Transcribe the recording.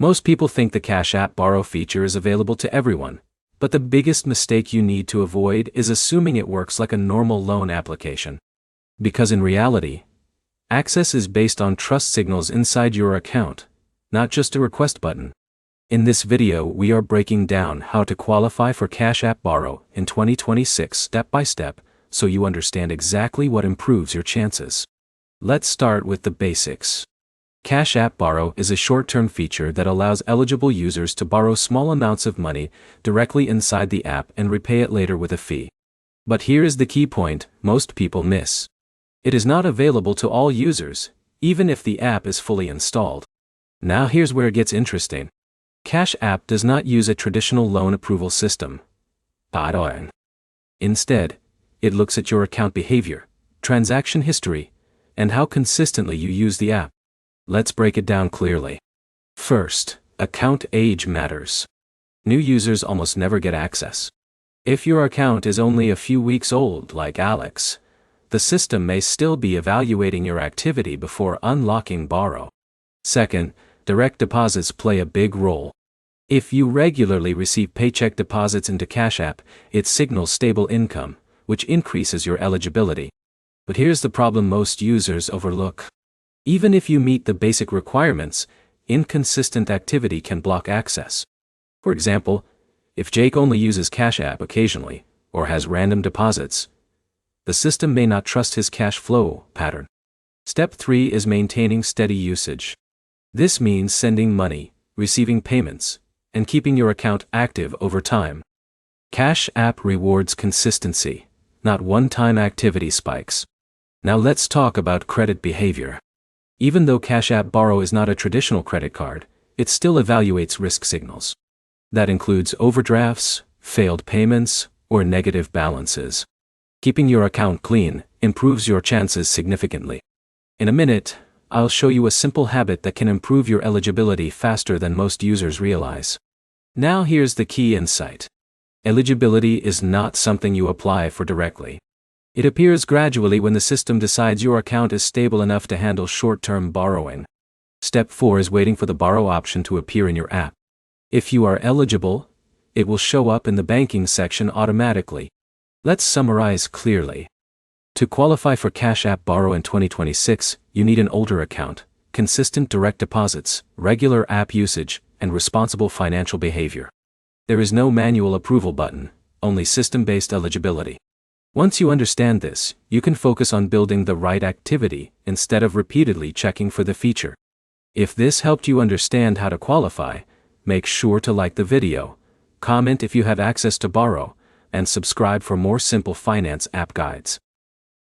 Most people think the Cash App Borrow feature is available to everyone, but the biggest mistake you need to avoid is assuming it works like a normal loan application. Because in reality, access is based on trust signals inside your account, not just a request button. In this video, we are breaking down how to qualify for Cash App Borrow in 2026 step by step, so you understand exactly what improves your chances. Let's start with the basics. Cash App Borrow is a short-term feature that allows eligible users to borrow small amounts of money directly inside the app and repay it later with a fee. But here is the key point most people miss. It is not available to all users, even if the app is fully installed. Now here's where it gets interesting. Cash App does not use a traditional loan approval system. Instead, it looks at your account behavior, transaction history, and how consistently you use the app. Let's break it down clearly. First, account age matters. New users almost never get access. If your account is only a few weeks old, like Alex, the system may still be evaluating your activity before unlocking Borrow. Second, direct deposits play a big role. If you regularly receive paycheck deposits into Cash App, it signals stable income, which increases your eligibility. But here's the problem most users overlook. Even if you meet the basic requirements, inconsistent activity can block access. For example, if Jake only uses Cash App occasionally, or has random deposits, the system may not trust his cash flow pattern. Step 3 is maintaining steady usage. This means sending money, receiving payments, and keeping your account active over time. Cash App rewards consistency, not one-time activity spikes. Now let's talk about credit behavior. Even though Cash App Borrow is not a traditional credit card, it still evaluates risk signals. That includes overdrafts, failed payments, or negative balances. Keeping your account clean improves your chances significantly. In a minute, I'll show you a simple habit that can improve your eligibility faster than most users realize. Now here's the key insight. Eligibility is not something you apply for directly. It appears gradually when the system decides your account is stable enough to handle short-term borrowing. Step 4 is waiting for the borrow option to appear in your app. If you are eligible, it will show up in the banking section automatically. Let's summarize clearly. To qualify for Cash App Borrow in 2026, you need an older account, consistent direct deposits, regular app usage, and responsible financial behavior. There is no manual approval button, only system-based eligibility. Once you understand this, you can focus on building the right activity instead of repeatedly checking for the feature. If this helped you understand how to qualify, make sure to like the video, comment if you have access to Borrow, and subscribe for more simple finance app guides.